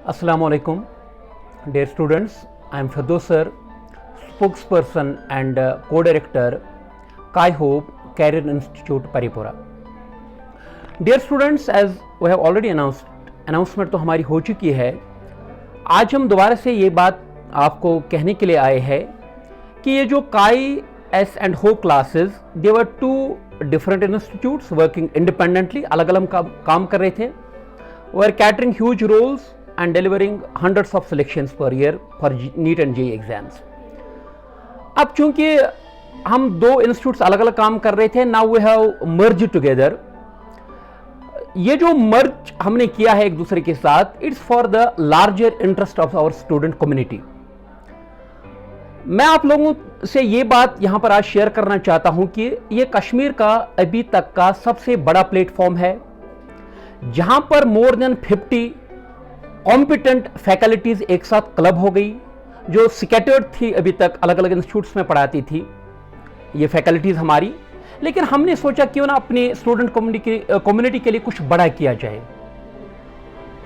Assalamu alaikum, dear students. I am Firdaus sir, spokesperson and co-director, Kai Hope Career Institute, Paripura. Dear students, as we have already announced, announcement तो हमारी हो चुकी है. आज हम दोबारा से ये बात आपको कहने के लिए आए हैं कि ये जो काई एस एंड हो classes, they were two different institutes working independently, अलग अलग काम कर रहे थे. Were catering huge roles and delivering hundreds of selections per year for NEET and JEE exams. अब चूंकि हम दो इंस्टीट्यूट्स अलग अलग काम कर रहे थे, now we have merged together. ये जो मर्ज हमने किया है एक दूसरे के साथ, it's for the larger interest of our student community. मैं आप लोगों से ये बात यहां पर आज शेयर करना चाहता हूं कि ये कश्मीर का अभी तक का सबसे बड़ा प्लेटफॉर्म है जहां पर मोर देन 50 कॉम्पिटेंट फैकल्टीज एक साथ क्लब हो गई, जो स्कैटर्ड थी अभी तक अलग अलग इंस्टीट्यूट्स में पढ़ाती थी ये फैकल्टीज हमारी. लेकिन हमने सोचा क्यों ना अपनी स्टूडेंट कम्युनिटी के लिए कुछ बड़ा किया जाए.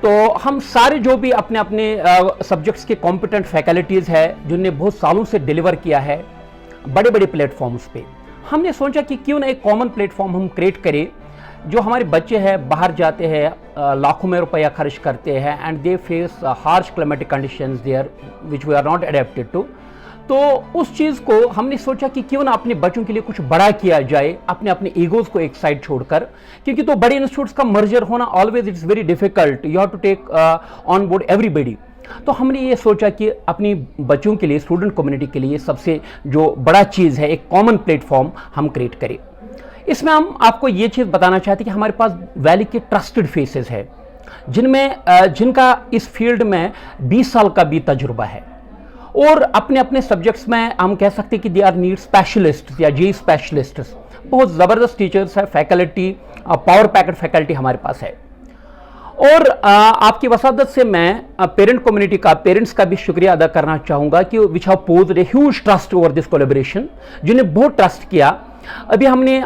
तो हम सारे जो भी अपने अपने सब्जेक्ट्स के कॉम्पिटेंट फैकल्टीज है जिनने बहुत सालों से डिलीवर किया है बड़े बड़े प्लेटफॉर्म्स पे, हमने सोचा कि क्यों ना एक कॉमन प्लेटफॉर्म हम क्रिएट करें. जो हमारे बच्चे हैं बाहर जाते हैं, लाखों में रुपया खर्च करते हैं and they face harsh climatic conditions there which we are not adapted to. तो उस चीज़ को हमने सोचा कि क्यों ना अपने बच्चों के लिए कुछ बड़ा किया जाए, अपने अपने ईगोज को एक साइड छोड़कर. क्योंकि तो बड़े इंस्टीट्यूट्स का मर्जर होना always it's very difficult, you have to take on board everybody. तो हमने ये सोचा कि अपनी बच्चों के लिए, स्टूडेंट कम्युनिटी के लिए सबसे जो बड़ा चीज़ है, एक कॉमन प्लेटफॉर्म हम क्रिएट करें. इसमें हम आपको ये चीज़ बताना चाहते हैं कि हमारे पास वैली के ट्रस्टेड फेसेस है जिनका इस फील्ड में 20 साल का भी तजुर्बा है और अपने अपने सब्जेक्ट्स में हम कह सकते हैं कि दे आर नीड स्पेशलिस्ट या जी स्पेशलिस्ट्स. बहुत ज़बरदस्त टीचर्स है, फैकल्टी पावर पैकेट फैकल्टी हमारे पास है. और आपकी वसादत से मैं पेरेंट कम्युनिटी का, पेरेंट्स का भी शुक्रिया अदा करना चाहूँगा कि which have posed a huge trust over this collaboration, जिन्हें बहुत ट्रस्ट किया. अभी हमने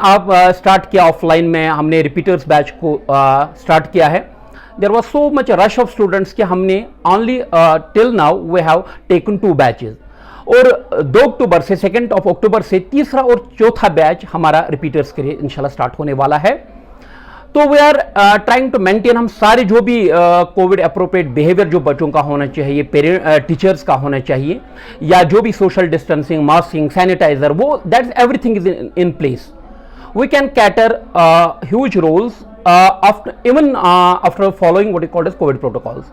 स्टार्ट किया ऑफलाइन में, हमने रिपीटर्स बैच को स्टार्ट किया है. There was so much rush of students कि हमने only till now we have taken 2 batches और 2 अक्टूबर से 2 अक्टूबर से तीसरा और चौथा बैच हमारा रिपीटर्स के लिए इंशाल्लाह स्टार्ट होने वाला है. तो we are trying to maintain, हम सारे जो भी कोविड अप्रोप्रिएट बिहेवियर जो बच्चों का होना चाहिए, टीचर्स का होना चाहिए, या जो भी सोशल डिस्टेंसिंग, मास्किंग, सैनिटाइजर, वो that's everything is in place. We can cater huge roles after following what is called as Covid protocols.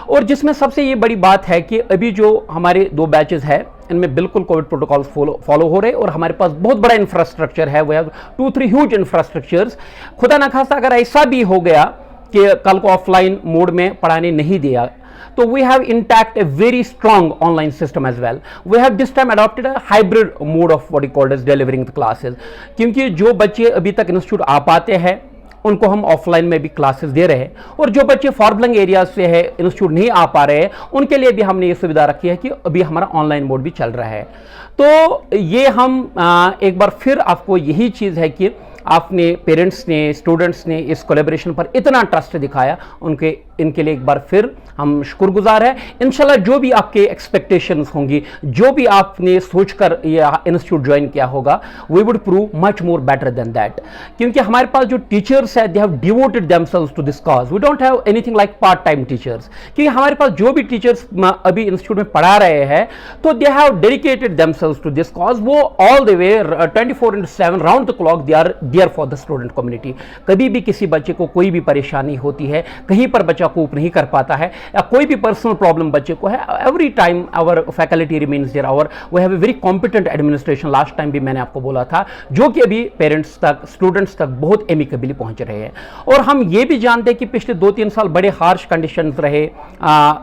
और जिसमें सबसे ये बड़ी बात है कि अभी जो हमारे 2 बैचेस है इनमें बिल्कुल कोविड प्रोटोकॉल्स फॉलो हो रहे और हमारे पास बहुत बड़ा इंफ्रास्ट्रक्चर है. We have 2-3 huge infrastructures. खुदा ना खास्ता अगर ऐसा भी हो गया कि कल को ऑफलाइन मोड में पढ़ाने नहीं दिया, तो we have intact a very strong online system as well. We have this time adopted a hybrid mode of what is called as delivering the classes. क्योंकि जो बच्चे अभी तक इंस्टीट्यूट आ पाते हैं उनको हम ऑफलाइन में भी क्लासेस दे रहे हैं, और जो बच्चे फॉरफ्लंग एरिया से है, इंस्टीट्यूट नहीं आ पा रहे हैं, उनके लिए भी हमने ये सुविधा रखी है कि अभी हमारा ऑनलाइन मोड भी चल रहा है. तो ये हम एक बार फिर आपको यही चीज़ है कि आपने पेरेंट्स ने, स्टूडेंट्स ने इस कोलैबोरेशन पर इतना ट्रस्ट दिखाया, इनके लिए एक बार फिर हम शुक्रगुजार है. इंशाल्लाह जो भी आपके एक्सपेक्टेशंस होंगी, जो भी आपने सोचकर ये इंस्टीट्यूट ज्वाइन किया होगा, we would prove much more better than that. क्योंकि हमारे पास जो टीचर्स है, they have devoted themselves to this cause. We don't have anything like part time teachers. क्योंकि हमारे पास जो भी टीचर्स अभी इंस्टीट्यूट में पढ़ा रहे हैं, तो they have dedicated themselves to this cause. वो all the way 24/7 round the clock they are there for the student community. कभी भी किसी बच्चे को कोई भी परेशानी होती है, कहीं पर बच्चा कोप नहीं कर पाता है, या कोई भी पर्सनल प्रॉब्लम बच्चे को है, every time our faculty remains there. और we have a very competent administration. Last time भी मैंने आपको बोला था, जो कि अभी पेरेंट्स तक, स्टूडेंट्स तक बहुत एमिकेबली पहुंच रहे हैं. और हम ये भी जानते हैं कि पिछले 2-3 साल बड़े हार्श कंडीशंस रहे,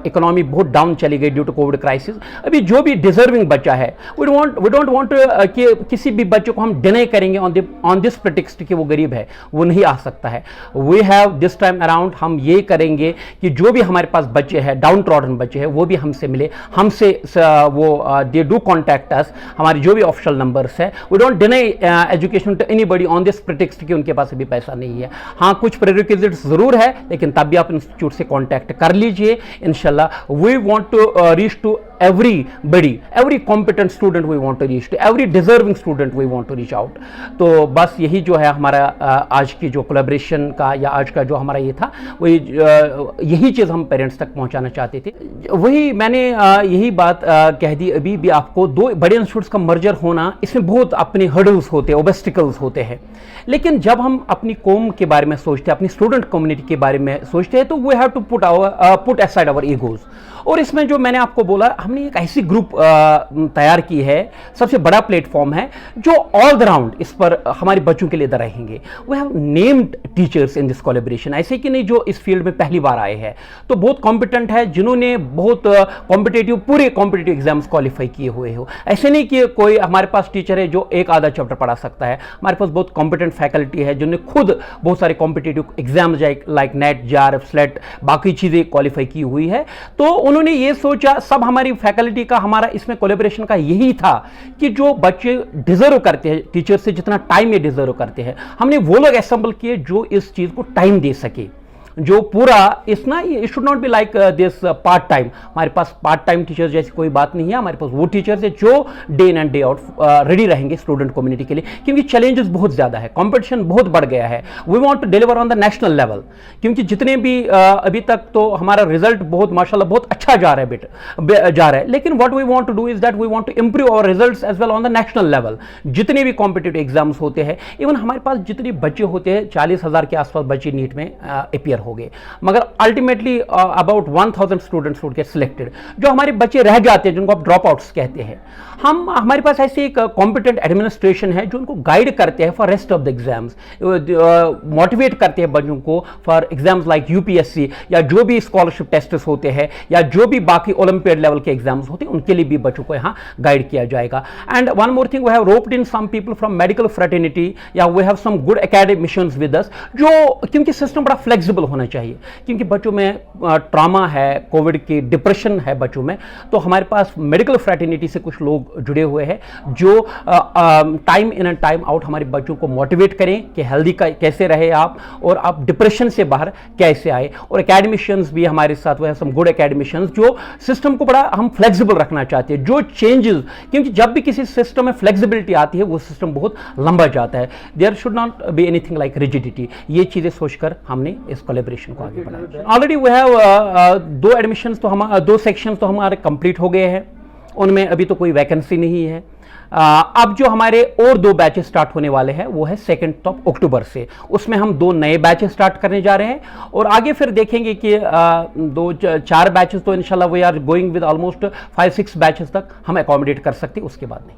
इकोनॉमी बहुत डाउन चली गई ड्यू टू कोविड क्राइसिस. अभी जो भी डिजर्विंग बच्चा है, वी डोंट वांट कि किसी भी बच्चे को हम डिनाई करेंगे ऑन दिस पर्टिकुलर प्रिटेक्स्ट कि वो गरीब है, वो नहीं आ सकता है। We have this time around हम ये करेंगे कि जो भी हमारे पास बच्चे हैं, डाउन ट्रॉडन बच्चे हैं, वो भी हमसे मिले, हमसे वो दे डू कॉन्टैक्ट अस, हमारे जो भी ऑफिशियल नंबर्स है। We don't deny education to anybody on this pretext कि उनके पास अभी पैसा नहीं है। हाँ, कुछ प्रेरिक्विजिट्स जरूर है, लेकिन तब भी आप इंस्टीट्यूट से कॉन्टैक्ट कर लीजिए इंशाल्लाह। We want to reach to everybody, every competent student we want to reach, to every deserving student we want to reach out। तो बस यही जो है हमारा आज की जो कोलैबोरेशन का या आज का जो हमारा ये था, वही यही चीज़ हम पेरेंट्स तक पहुंचाना चाहते थे। वही मैंने यही बात कह दी अभी भी आपको, दो बड़े इंस्टीट्यूट्स का मर्जर होना, इसमें बहुत अपने हर्डल्स होते हैं, ऑब्स्टिकल्स होते हैं। लेकिन जब हम अपनी कौम के बारे में सोचते हैं, अपनी स्टूडेंट कम्युनिटी के बारे में सोचते हैं, तो we have to put aside our egos. और इसमें जो मैंने आपको बोला, हमने एक ऐसी ग्रुप तैयार की है, सबसे बड़ा प्लेटफॉर्म है जो ऑल द राउंड इस पर हमारे बच्चों के लिए रहेंगे। We have named teachers in this collaboration, ऐसे कि नहीं जो इस फील्ड में पहली बार आए हैं, तो बहुत कॉम्पिटेंट है, जिन्होंने बहुत कॉम्पिटेटिव पूरे कॉम्पिटेटिव एग्जाम्स क्वालिफाई किए हुए हो। ऐसे नहीं कि कोई हमारे पास टीचर है जो एक आधा चैप्टर पढ़ा सकता है। हमारे पास बहुत कॉम्पिटेंट फैकल्टी है जिन्होंने खुद बहुत सारे competitive exams like net, JRF, slate, बाकी चीज़ें क्वालिफाई की हुई है। तो उन्होंने ये सोचा, सब हमारी फैकल्टी का, हमारा इसमें कोलैबोरेशन का यही था कि जो बच्चे डिजर्व करते हैं टीचर से, जितना टाइम ये डिजर्व करते हैं, हमने वो लोग असेंबल किए जो इस चीज़ को टाइम दे सके, जो पूरा इस ना, it should not be like this part time. हमारे पास पार्ट टाइम टीचर्स जैसी कोई बात नहीं है। हमारे पास वो टीचर्स है जो day in and day out ready रहेंगे स्टूडेंट कम्युनिटी के लिए, क्योंकि चैलेंजेस बहुत ज़्यादा है, कंपटीशन बहुत बढ़ गया है। We want to deliver on the national level, क्योंकि जितने भी अभी तक तो हमारा रिजल्ट बहुत माशाल्लाह बहुत अच्छा जा रहा है, लेकिन what we want to do is that we want to improve our results as well on the national level. जितने भी कॉम्पिटिटिव एग्जाम्स होते हैं, इवन हमारे पास जितने बच्चे होते हैं, 40,000 के आसपास बच्चे नीट में अपियर हो गए, मगर ultimately about 1000 students would get selected. जो हमारे बच्चे रह जाते हैं, जिनको आप ड्रॉप आउट्स कहते हैं, हमारे पास ऐसी एक कॉम्पिटेंट एडमिनिस्ट्रेशन है जो उनको गाइड करते हैं for rest of the exams, motivate करते हैं बच्चों को फॉर एग्जाम्स लाइक UPSC या जो भी स्कॉलरशिप टेस्ट्स होते हैं या जो भी बाकी ओलंपियाड लेवल के एग्जाम्स होते हैं, उनके लिए भी बच्चों को यहाँ गाइड किया जाएगा। And one more thing, we have roped in some people from medical fraternity या we have some good academicians with us, जो क्योंकि सिस्टम बड़ा फ्लेक्सिबल होना चाहिए, क्योंकि बच्चों में ट्रॉमा है, कोविड की डिप्रेशन है बच्चों में, तो हमारे पास मेडिकल फ्रेटर्निटी से कुछ लोग जुड़े हुए हैं जो time in and time out हमारे बच्चों को मोटिवेट करें कि हेल्दी कैसे रहे आप और आप डिप्रेशन से बाहर कैसे आए। और एकेडमिशियंस भी हमारे साथ, वो है सम गुड एकेडमिशियंस जो सिस्टम को बड़ा हम फ्लेक्सिबल रखना चाहते हैं, जो चेंजेस, क्योंकि जब भी किसी सिस्टम में फ्लेक्सिबिलिटी आती है वो सिस्टम बहुत लंबा जाता है। There should not be anything like rigidity. ये चीज़ें सोचकर हमने इस कोलैबोरेशन को आगे बढ़ाया। ऑलरेडी वी हैव 2 एडमिशंस तो हम 2 सेक्शंस तो हमारे कंप्लीट हो गए हैं, उनमें अभी तो कोई वैकेंसी नहीं है। अब जो हमारे और 2 बैचेस स्टार्ट होने वाले हैं वो है 2 अक्टूबर से, उसमें हम 2 नए बैचेस स्टार्ट करने जा रहे हैं और आगे फिर देखेंगे कि 2-4 बैचेस तो इंशाल्लाह we are going with almost 5-6 batches तक हम अकोमोडेट कर सकते हैं, उसके बाद नहीं।